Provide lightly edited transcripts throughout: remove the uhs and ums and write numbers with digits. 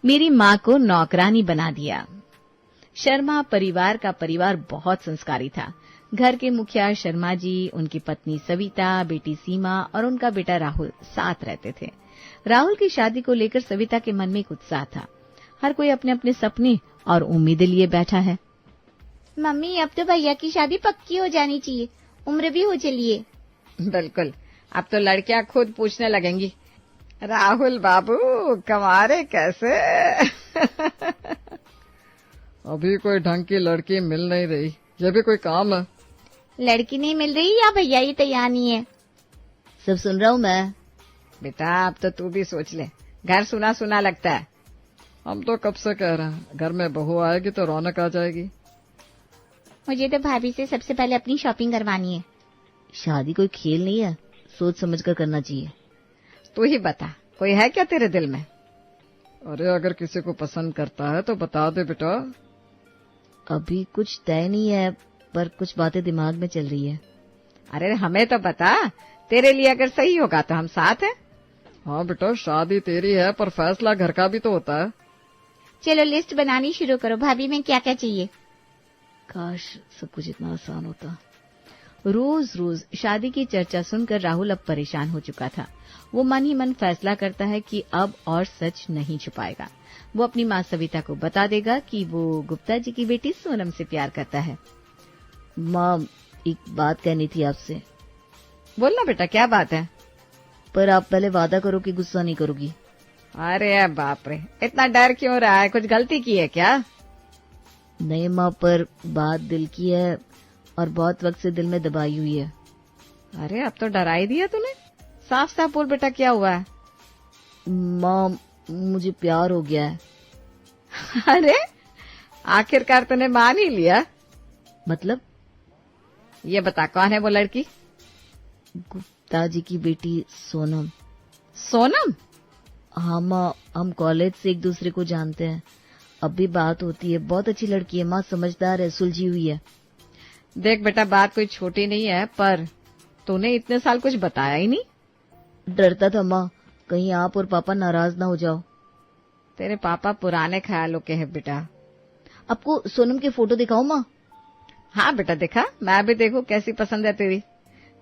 मेरी माँ को नौकरानी बना दिया। शर्मा परिवार का परिवार बहुत संस्कारी था। घर के मुखिया शर्मा जी, उनकी पत्नी सविता, बेटी सीमा और उनका बेटा राहुल साथ रहते थे। राहुल की शादी को लेकर सविता के मन में एक उत्साह था। हर कोई अपने अपने सपने और उम्मीदें लिए बैठा है। मम्मी, अब तो भैया की शादी पक्की हो जानी चाहिए, उम्र भी हो चली है। बिल्कुल, अब तो लड़कियां खुद पूछने लगेंगी, राहुल बाबू कमारे कैसे? अभी कोई ढंग की लड़की मिल नहीं रही, ये भी कोई काम है? लड़की नहीं मिल रही या भैया ही तैयार नहीं है? सब सुन रहा हूँ मैं। बेटा अब तो तू भी सोच ले, घर सुना सुना लगता है। हम तो कब से कह रहे हैं, घर में बहू आएगी तो रौनक आ जाएगी। मुझे तो भाभी से सबसे पहले अपनी शॉपिंग करवानी है। शादी कोई खेल नहीं है, सोच समझ कर करना चाहिए। तू ही बता, कोई है क्या तेरे दिल में? अरे अगर किसी को पसंद करता है तो बता दे बेटा। अभी कुछ तय नहीं है, पर कुछ बातें दिमाग में चल रही है। अरे हमें तो बता, तेरे लिए अगर सही होगा तो हम साथ हैं। हाँ बेटा, शादी तेरी है पर फैसला घर का भी तो होता है। चलो लिस्ट बनानी शुरू करो, भाभी में क्या क्या चाहिए। काश सब कुछ इतना आसान होता। रोज रोज शादी की चर्चा सुनकर राहुल अब परेशान हो चुका था। वो मन ही मन फैसला करता है कि अब और सच नहीं छुपाएगा। वो अपनी माँ सविता को बता देगा कि वो गुप्ता जी की बेटी सोनम से प्यार करता है। माँ, एक बात कहनी थी आपसे। बोलना बेटा, क्या बात है? पर आप पहले वादा करो कि गुस्सा नहीं करोगी। अरे बाप रे, इतना डर क्यों रहा है? कुछ गलती की है क्या? नहीं माँ, पर बात दिल की है और बहुत वक्त से दिल में दबाई हुई है। अरे अब तो डरा ही दिया तूने, साफ साफ बोल बेटा, क्या हुआ है? माँ, मुझे प्यार हो गया है। अरे आखिरकार तूने मान ही लिया। मतलब? ये बता, कौन है वो लड़की? गुप्ता जी की बेटी सोनम। सोनम? हाँ माँ, हम कॉलेज से एक दूसरे को जानते हैं। अब भी बात होती है। बहुत अच्छी लड़की है माँ, समझदार है, सुलझी हुई है। देख बेटा, बात कोई छोटी नहीं है, पर तूने इतने साल कुछ बताया ही नहीं। डरता था माँ, कहीं आप और पापा नाराज ना हो जाओ। तेरे पापा पुराने ख्यालों के हैं बेटा। आपको सोनम के फोटो दिखाऊं माँ? हाँ बेटा दिखा, मैं भी देखूं कैसी पसंद है तेरी।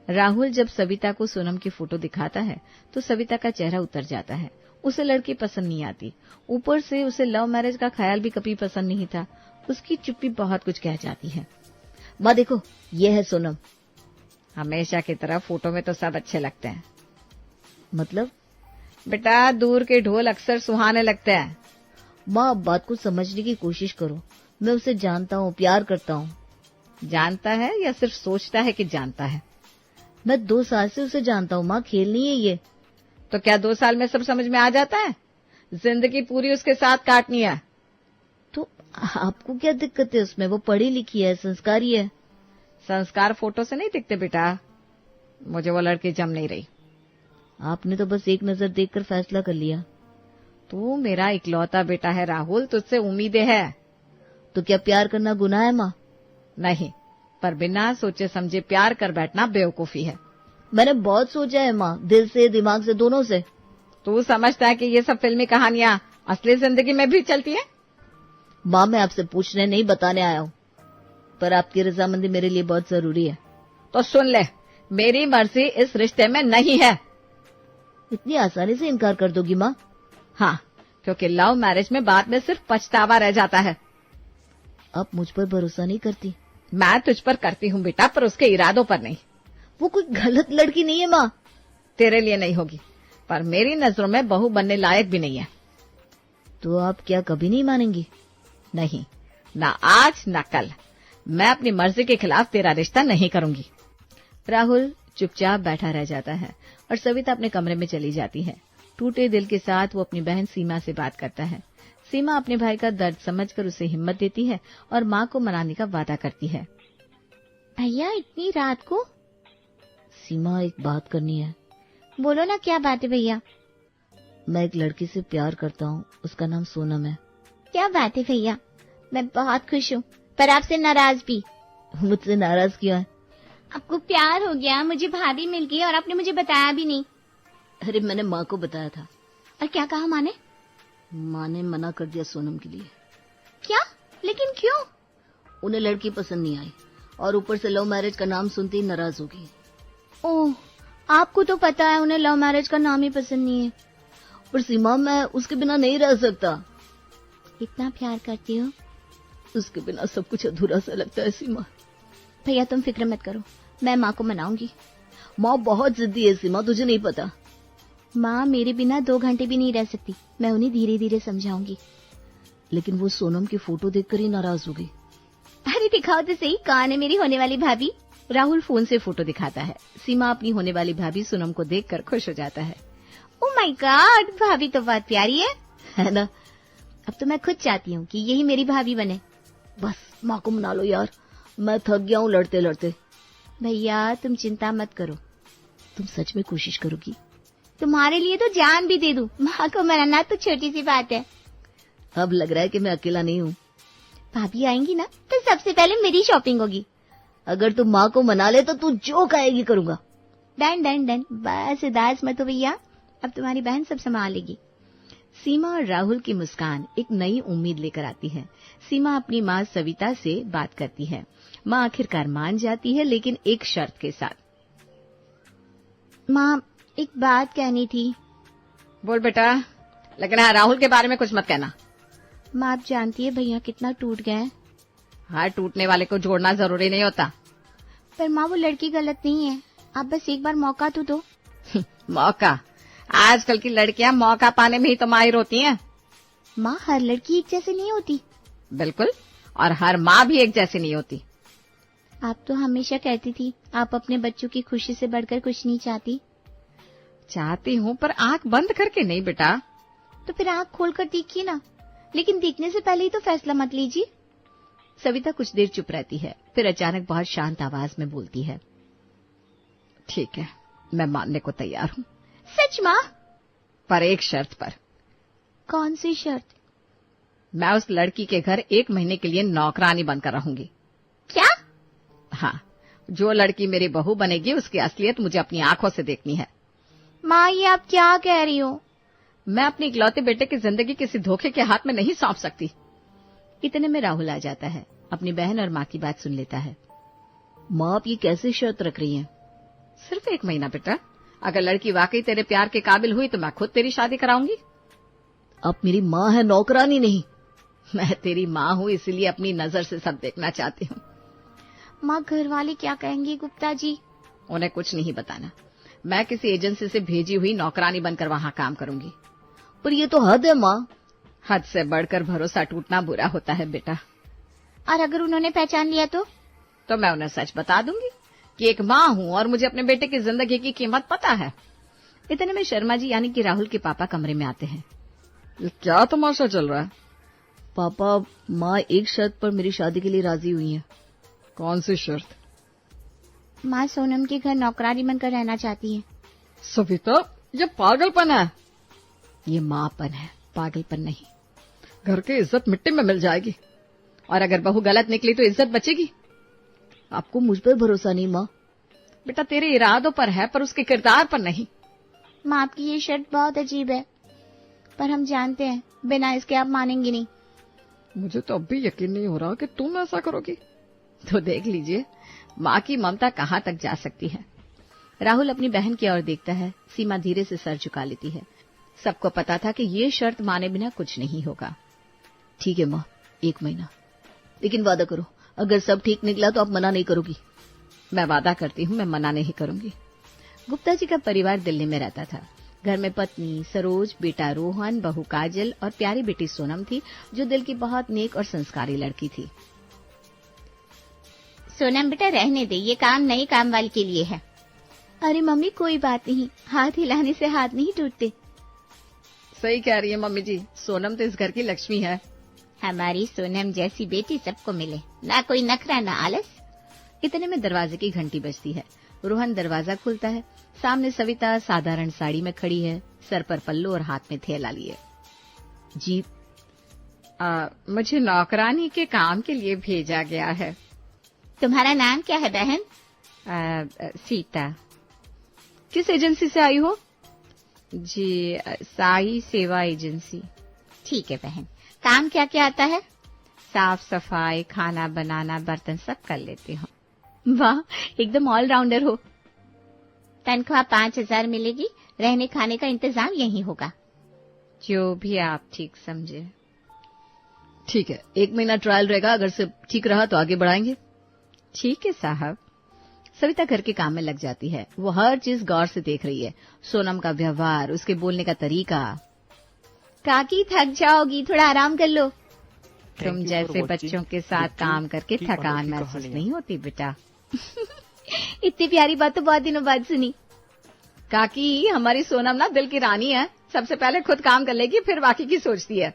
राहुल जब सविता को सोनम की फोटो दिखाता है तो सविता का चेहरा उतर जाता है। उसे लड़की पसंद नहीं आती, ऊपर से उसे लव मैरिज का ख्याल भी कभी पसंद नहीं था। उसकी चुप्पी बहुत कुछ कह जाती है। माँ देखो, ये है सोनम। हमेशा की तरह फोटो में तो सब अच्छे लगते हैं। मतलब? बेटा दूर के ढोल अक्सर सुहाने लगते हैं। माँ, बात को समझने की कोशिश करो। मैं उसे जानता हूँ, प्यार करता हूँ। जानता है या सिर्फ सोचता है कि जानता है? मैं 2 साल से उसे जानता हूँ माँ, खेल नहीं है ये। तो क्या 2 साल में सब समझ में आ जाता है? जिंदगी पूरी उसके साथ काटनी है। तो आपको क्या दिक्कत है उसमें? वो पढ़ी लिखी है, संस्कारी है। संस्कार फोटो से नहीं दिखते बेटा। मुझे वो लड़की जम नहीं रही। आपने तो बस एक नजर देखकर फैसला कर लिया। तू मेरा इकलौता बेटा है राहुल, तुझसे उम्मीदें है। तो क्या प्यार करना गुनाह है माँ? नहीं, पर बिना सोचे समझे प्यार कर बैठना बेवकूफी है। मैंने बहुत सोचा है माँ, दिल से, दिमाग से, दोनों से। तू समझता है कि ये सब फिल्मी कहानियां असली जिंदगी में भी चलती है? माँ, मैं आपसे पूछने नहीं, बताने आया हूँ, पर आपकी रजामंदी मेरे लिए बहुत जरूरी है। तो सुन ले, मेरी मर्जी इस रिश्ते में नहीं है। इतनी आसानी से इनकार कर दोगी माँ? हाँ, क्योंकि लव मैरिज में बाद में सिर्फ पछतावा रह जाता है। आप मुझ पर भरोसा नहीं करती? मैं तुझ पर करती हूँ बेटा, पर उसके इरादों पर नहीं। वो कोई गलत लड़की नहीं है माँ। तेरे लिए नहीं होगी, पर मेरी नजरों में बहू बनने लायक भी नहीं है। तो आप क्या कभी नहीं मानेंगी? नहीं, ना आज ना कल। मैं अपनी मर्जी के खिलाफ तेरा रिश्ता नहीं करूंगी। राहुल चुपचाप बैठा रह जाता है और सविता अपने कमरे में चली जाती है। टूटे दिल के साथ वो अपनी बहन सीमा से बात करता है। सीमा अपने भाई का दर्द समझकर उसे हिम्मत देती है और माँ को मनाने का वादा करती है। भैया इतनी रात को? सीमा, एक बात करनी है। बोलो ना, क्या बात है भैया? मैं एक लड़की से प्यार करता हूँ, उसका नाम सोनम है। क्या बात है भैया, मैं बहुत खुश हूँ, पर आपसे नाराज भी। मुझसे नाराज क्यों है? आपको प्यार हो गया, मुझे भाभी मिल गई और आपने मुझे बताया भी नहीं। अरे मैंने माँ को बताया था। और क्या कहा माँ ने? माँ ने मना कर दिया सोनम के लिए। क्या? लेकिन क्यों? उन्हें लड़की पसंद नहीं आई और ऊपर से लव मैरिज का नाम सुनते ही नाराज हो गई। ओह, आपको तो पता है उन्हें लव मैरिज का नाम ही पसंद नहीं है। पर सीमा, मैं उसके बिना नहीं रह सकता। इतना प्यार करती हो? उसके बिना सब कुछ अधूरा सा लगता है सीमा। भैया तुम फिक्र मत करो, मैं माँ को मनाऊंगी। माँ बहुत जिद्दी है सीमा, तुझे नहीं पता। माँ मेरे बिना 2 घंटे भी नहीं रह सकती, मैं उन्हें धीरे धीरे समझाऊंगी। लेकिन वो सोनम की फोटो देखकर ही नाराज हो गई। अरे दिखाओ तो सही, कौन है मेरी होने वाली भाभी? राहुल फोन से फोटो दिखाता है। सीमा अपनी होने वाली भाभी सोनम को देखकर खुश हो जाता है। ओह माय गॉड, भाभी तो बहुत प्यारी है ना? अब तो मैं खुद चाहती हूँ कि यही मेरी भाभी बने। बस माँ को मना लो यार, मैं थक गया हूँ लड़ते लड़ते। भैया तुम चिंता मत करो, तुम सच में कोशिश करोगी? तुम्हारे लिए तो जान भी दे दूं। माँ को मनाना तो छोटी सी बात है। अब लग रहा है कि मैं अकेला नहीं हूँ। भाभी आएंगी ना तो सबसे पहले मेरी शॉपिंग होगी। अगर तुम माँ को मना ले तो तू जो कहेगी करूंगा। डन डन डन, बस उदास मत हो भैया, अब तुम्हारी बहन सब संभालेगी। सीमा और राहुल की मुस्कान एक नई उम्मीद लेकर आती है। सीमा अपनी माँ सविता से बात करती है। माँ आखिरकार मान जाती है, लेकिन एक शर्त के साथ। माँ एक बात कहनी थी। बोल बेटा, लेकिन हाँ, राहुल के बारे में कुछ मत कहना। माँ आप जानती है भैया कितना टूट गए हैं। हाँ, टूटने वाले को जोड़ना जरूरी नहीं होता। पर माँ वो लड़की गलत नहीं है, आप बस एक बार मौका तो दो। मौका? आजकल की लड़कियां मौका पाने में ही तो माहिर होती हैं। माँ हर लड़की एक जैसी नहीं होती। बिल्कुल, और हर माँ भी एक जैसी नहीं होती। आप तो हमेशा कहती थी आप अपने बच्चों की खुशी से बढ़कर कुछ नहीं चाहती। चाहती हूँ, पर आंख बंद करके नहीं बेटा। तो फिर आंख खोलकर देखिए ना, लेकिन देखने से पहले ही तो फैसला मत लीजिए। सविता कुछ देर चुप रहती है, फिर अचानक बहुत शांत आवाज में बोलती है, ठीक है, मैं मानने को तैयार हूँ। सच माँ? पर एक शर्त पर। कौन सी शर्त? मैं उस लड़की के घर 1 महीने के लिए नौकरानी बनकर रहूंगी। क्या? हाँ, जो लड़की मेरी बहू बनेगी उसकी असलियत मुझे अपनी आंखों से देखनी है। माँ ये आप क्या कह रही हो? मैं अपने इकलौते बेटे की जिंदगी किसी धोखे के हाथ में नहीं सौंप सकती। इतने में राहुल आ जाता है, अपनी बहन और माँ की बात सुन लेता है। माँ आप ये कैसे शर्त रख रही हैं? सिर्फ 1 महीना बेटा, अगर लड़की वाकई तेरे प्यार के काबिल हुई तो मैं खुद तेरी शादी कराऊंगी। आप मेरी माँ है, नौकरानी नहीं। मैं तेरी माँ हूँ, इसलिए अपनी नजर से सब देखना चाहती हूँ। माँ घर वाले क्या कहेंगे गुप्ता जी? उन्हें कुछ नहीं बताना। मैं किसी एजेंसी से भेजी हुई नौकरानी बनकर वहाँ काम करूंगी। पर ये तो हद है माँ। हद से बढ़कर भरोसा टूटना बुरा होता है बेटा। और अगर उन्होंने पहचान लिया तो मैं उन्हें सच बता दूंगी कि एक माँ हूँ और मुझे अपने बेटे की जिंदगी की कीमत पता है। इतने में शर्मा जी यानी कि राहुल के पापा कमरे में आते हैं। ये क्या तमाशा चल रहा है? पापा, माँ एक शर्त पर मेरी शादी के लिए राजी हुई है। कौन सी शर्त? माँ सोनम के घर नौकरानी बनकर रहना चाहती है। सविता, ये पागलपन है। ये माँपन है, पागलपन नहीं। घर की इज्जत मिट्टी में मिल जाएगी। और अगर बहू गलत निकली तो इज्जत बचेगी। आपको मुझ पर भरोसा नहीं माँ? बेटा तेरे इरादों पर है, पर उसके किरदार पर नहीं। माँ आपकी ये शर्त बहुत अजीब है, पर हम जानते हैं बिना इसके आप मानेंगी नहीं। मुझे तो अब भी यकीन नहीं हो रहा कि तुम ऐसा करोगी। तो देख लीजिए माँ की ममता कहाँ तक जा सकती है। राहुल अपनी बहन की ओर देखता है। सीमा धीरे से सर झुका लेती है। सबको पता था कि ये शर्त माने बिना कुछ नहीं होगा। ठीक है माँ, 1 महीना, लेकिन वादा करो अगर सब ठीक निकला तो आप मना नहीं करोगी। मैं वादा करती हूँ, मैं मना नहीं करूंगी। गुप्ता जी का परिवार दिल्ली में रहता था। घर में पत्नी सरोज, बेटा रोहन, बहू काजल और प्यारी बेटी सोनम थी, जो दिल की बहुत नेक और संस्कारी लड़की थी। सोनम बेटा रहने दे, ये काम नई काम वाली के लिए है। अरे मम्मी कोई बात नहीं, हाथ हिलाने से हाथ नहीं टूटते। सही कह रही है मम्मी जी, सोनम तो इस घर की लक्ष्मी है। हमारी सोनम जैसी बेटी सबको मिले, ना कोई नखरा ना आलस। इतने में दरवाजे की घंटी बजती है। रोहन दरवाजा खोलता है। सामने सविता साधारण साड़ी में खड़ी है, सर पर पल्लू और हाथ में थैला लिए। जी, मुझे नौकरानी के काम के लिए भेजा गया है। तुम्हारा नाम क्या है बहन? सीता। किस एजेंसी से आई हो? जी, साई सेवा एजेंसी। ठीक है बहन। काम क्या क्या आता है? साफ सफाई, खाना बनाना, बर्तन सब कर लेती हूँ। वाह, एकदम ऑलराउंडर हो। तनख्वाह 5,000 मिलेगी, रहने खाने का इंतजाम यही होगा। जो भी आप ठीक समझे। ठीक है, 1 महीना ट्रायल रहेगा, अगर सब ठीक रहा तो आगे बढ़ाएंगे। ठीक है साहब। सविता घर के काम में लग जाती है। वो हर चीज गौर से देख रही है, सोनम का व्यवहार, उसके बोलने का तरीका। काकी थक जाओगी, थोड़ा आराम कर लो। तुम जैसे बच्चों के साथ काम करके थकान महसूस नहीं होती बेटा। इतनी प्यारी बात तो बहुत दिनों बाद सुनी। काकी, हमारी सोनम ना दिल की रानी है, सबसे पहले खुद काम कर लेगी, फिर बाकी की सोचती है।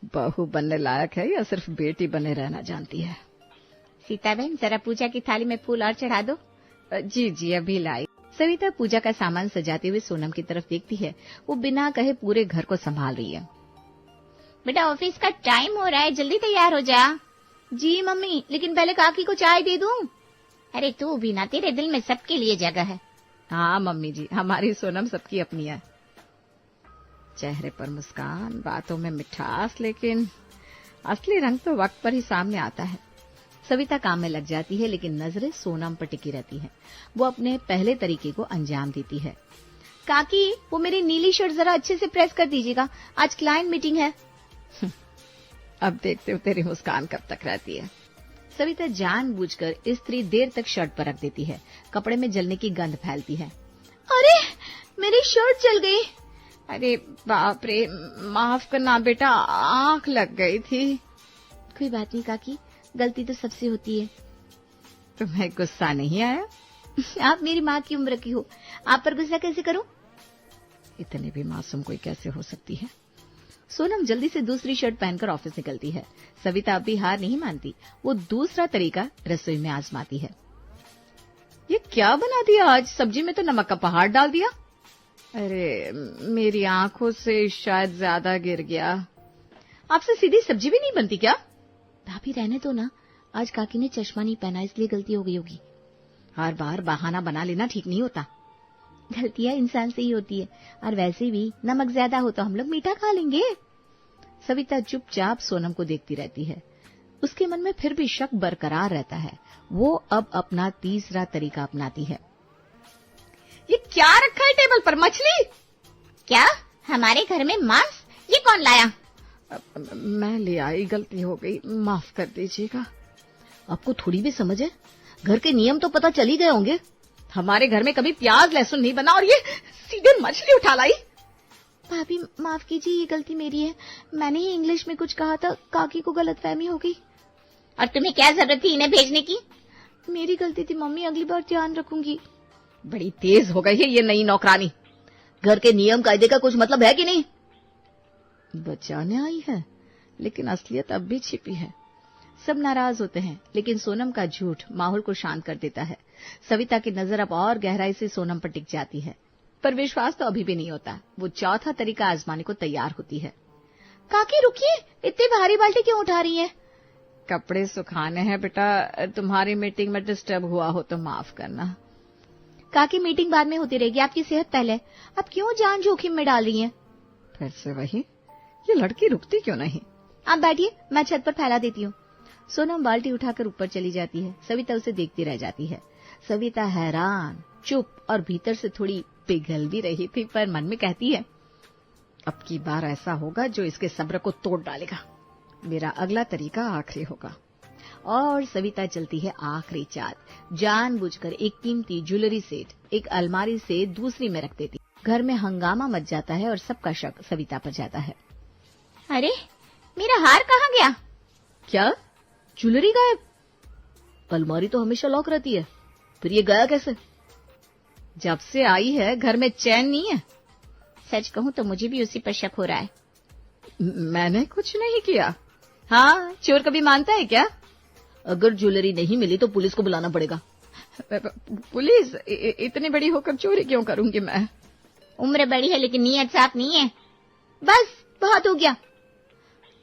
बहू बनने लायक है या सिर्फ बेटी बने रहना जानती है? सीता बहन, जरा पूजा की थाली में फूल और चढ़ा दो। जी जी, अभी लाई। सविता पूजा का सामान सजाते हुए सोनम की तरफ देखती है। वो बिना कहे पूरे घर को संभाल रही है। बेटा, ऑफिस का टाइम हो रहा है, जल्दी तैयार हो जा। जी मम्मी, लेकिन पहले काकी को चाय दे दूं। अरे तू भी ना, तेरे दिल में सबके लिए जगह है। हाँ मम्मी जी, हमारी सोनम सबकी अपनी है। चेहरे पर मुस्कान, बातों में मिठास, लेकिन असली रंग तो वक्त पर ही सामने आता है। सविता काम में लग जाती है, लेकिन नजरें सोनम पर टिकी रहती हैं। वो अपने पहले तरीके को अंजाम देती है। काकी, वो मेरी नीली शर्ट जरा अच्छे से प्रेस कर दीजिएगा, आज क्लाइंट मीटिंग है। अब देखते हो तेरी मुस्कान कब तक रहती है। सविता जानबूझकर स्त्री देर तक शर्ट पर रख देती है। कपड़े में जलने की गंध फैलती है। अरे, मेरी शर्ट जल गई। अरे बाप रे, माफ करना बेटा, आंख लग गई थी। कोई बात नहीं काकी, गलती तो सबसे होती है। तुम्हें गुस्सा नहीं आया? आप मेरी माँ की उम्र की हो, आप पर गुस्सा कैसे करूं? इतनी भी मासूम कोई कैसे हो सकती है? सोनम जल्दी से दूसरी शर्ट पहनकर ऑफिस निकलती है। सविता अब भी हार नहीं मानती। वो दूसरा तरीका रसोई में आजमाती है। ये क्या बना दिया आज? सब्जी में तो नमक का पहाड़ डाल दिया। अरे, मेरी आंखों से शायद ज्यादा गिर गया। आपसे सीधी सब्जी भी नहीं बनती क्या? भाभी रहने दो ना, आज काकी ने चश्मा नहीं पहना इसलिए गलती हो गई होगी। हर बार बहाना बना लेना ठीक नहीं होता। गलतियां इंसान से ही होती है, और वैसे भी नमक ज्यादा हो तो हम लोग मीठा खा लेंगे। सविता चुपचाप सोनम को देखती रहती है। उसके मन में फिर भी शक बरकरार रहता है। वो अब अपना तीसरा तरीका अपनाती है। ये क्या रखा है टेबल पर? मछली? क्या? हमारे घर में मांस? ये कौन लाया? मैं ले आई, गलती हो गई, माफ कर दीजिएगा। आपको थोड़ी भी समझ है? घर के नियम तो पता चल ही गए होंगे। हमारे घर में कभी प्याज लहसुन नहीं बना और ये सीधे मछली उठा लाई। भाभी माफ कीजिए, ये गलती मेरी है। मैंने ही इंग्लिश में कुछ कहा था, काकी को गलतफहमी हो गई। और तुम्हें क्या जरूरत थी इन्हें भेजने की? मेरी गलती थी मम्मी, अगली बार ध्यान रखूंगी। बड़ी तेज हो गई है ये नई नौकरानी। घर के नियम कायदे का कुछ मतलब है कि नहीं? बचाने आई है, लेकिन असलियत अब भी छिपी है। सब नाराज होते हैं, लेकिन सोनम का झूठ माहौल को शांत कर देता है। सविता की नजर अब और गहराई से सोनम पर टिक जाती है, पर विश्वास तो अभी भी नहीं होता। वो चौथा तरीका आजमाने को तैयार होती है। काकी रुकिए, इतनी भारी बाल्टी क्यों उठा रही है? कपड़े सुखाने हैं बेटा, तुम्हारी मीटिंग में डिस्टर्ब हुआ हो तो माफ करना। काकी मीटिंग बाद में होती रहेगी, आपकी सेहत पहले। आप क्यों जान जोखिम में डाल रही हैं? फिर से वही, ये लड़की रुकती क्यों नहीं? आप बैठिए, मैं छत पर फैला देती हूँ। सोनम बाल्टी उठाकर ऊपर चली जाती है। सविता उसे देखती रह जाती है। सविता हैरान, चुप और भीतर से थोड़ी पिघल भी रही थी, पर मन में कहती है, अब की बार ऐसा होगा जो इसके सब्र को तोड़ डालेगा। मेरा अगला तरीका आखिरी होगा। और सविता चलती है आखिरी चाल। जानबूझकर एक कीमती ज्वेलरी सेट एक अलमारी से दूसरी में रख देती। घर में हंगामा मच जाता है और सबका शक सविता पर जाता है। अरे, मेरा हार कहाँ गया? क्या? ज्वेलरी गायब? अलमारी तो हमेशा लॉक रहती है, फिर ये गया कैसे? जब से आई है घर में चैन नहीं है। सच कहूँ तो मुझे भी उसी पर शक हो रहा है। मैंने कुछ नहीं किया। हाँ, चोर कभी मानता है क्या? अगर ज्वेलरी नहीं मिली तो पुलिस को बुलाना पड़ेगा। पुलिस? इतनी बड़ी होकर चोरी क्यों करूंगी मैं? उम्र बड़ी है लेकिन नीयत साफ नहीं है। बस बहुत हो गया।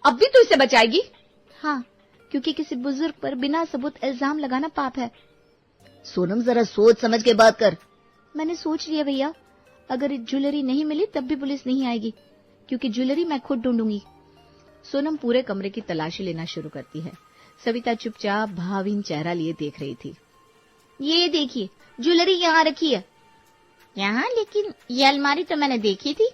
अब भी तू इसे बचाएगी? हाँ, क्योंकि किसी बुजुर्ग पर बिना सबूत इल्जाम लगाना पाप है। सोनम, जरा सोच समझ के बात कर। मैंने सोच लिया भैया, अगर ज्वेलरी नहीं मिली तब भी पुलिस नहीं आएगी। क्योंकि ज्वेलरी मैं खुद ढूंढूंगी। सोनम पूरे कमरे की तलाशी लेना शुरू करती है। सविता चुपचाप भावहीन चेहरा लिए देख रही थी। ये देखिए, ज्वेलरी यहाँ रखी है। यहाँ? लेकिन ये अलमारी तो मैंने देखी थी।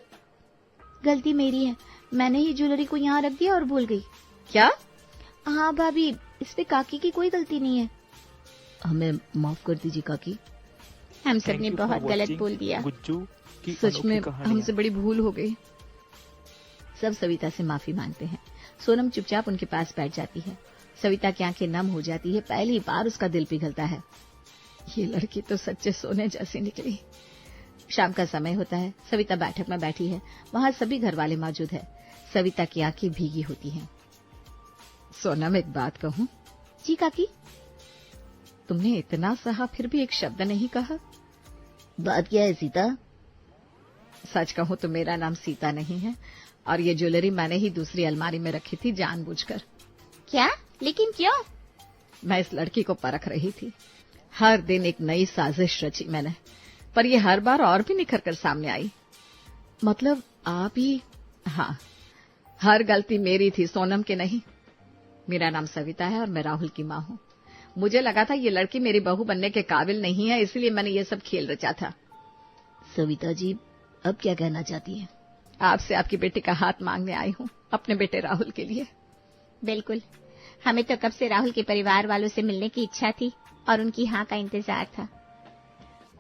गलती मेरी है, मैंने ही ज्वेलरी को यहाँ रख दिया और भूल गई। क्या? हाँ भाभी, इसमें काकी की कोई गलती नहीं है। हमें माफ कर दीजिए काकी। हम सब ने बहुत गलत बोल दिया। सच में हमसे बड़ी भूल हो गई। सब सविता से माफी मांगते हैं। सोनम चुपचाप उनके पास बैठ जाती है। सविता की आंखें नम हो जाती है। पहली बार उसका दिल पिघलता है। ये लड़की तो सच्चे सोने जैसी निकली। शाम का समय होता है। सविता बैठक में बैठी है। वहां सभी घर वाले मौजूद है। सविता की आंखें भीगी होती हैं। सोनम, एक बात कहूं? जी काकी। तुमने इतना सहा फिर भी एक शब्द नहीं कहा। बात क्या है सीता? सच कहूं तो मेरा नाम सीता नहीं है और ये ज्वेलरी मैंने ही दूसरी अलमारी में रखी थी जानबूझकर। क्या? लेकिन क्यों? मैं इस लड़की को परख रही थी। हर दिन एक नई साजिश रची मैंने, पर ये हर बार और भी निखर कर सामने आई। मतलब आप ही? हाँ, हर गलती मेरी थी, सोनम की नहीं। मेरा नाम सविता है और मैं राहुल की माँ हूँ। मुझे लगा था ये लड़की मेरी बहू बनने के काबिल नहीं है, इसलिए मैंने ये सब खेल रचा था। सविता जी, अब क्या कहना चाहती हैं? आपसे आपकी बेटी का हाथ मांगने आई हूँ, अपने बेटे राहुल के लिए। बिल्कुल, हमें तो कब से राहुल के परिवार वालों से मिलने की इच्छा थी और उनकी हाँ का इंतजार था।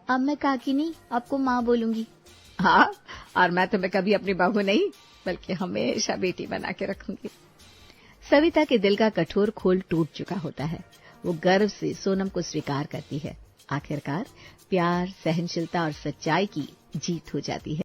अब मैं काकी नहीं, आपको माँ बोलूंगी। हाँ, और मैं तुम्हें कभी अपनी बहू नहीं बल्कि हमेशा बेटी बना के रखूंगी। सविता के दिल का कठोर खोल टूट चुका होता है। वो गर्व से सोनम को स्वीकार करती है। आखिरकार प्यार, सहनशीलता और सच्चाई की जीत हो जाती है।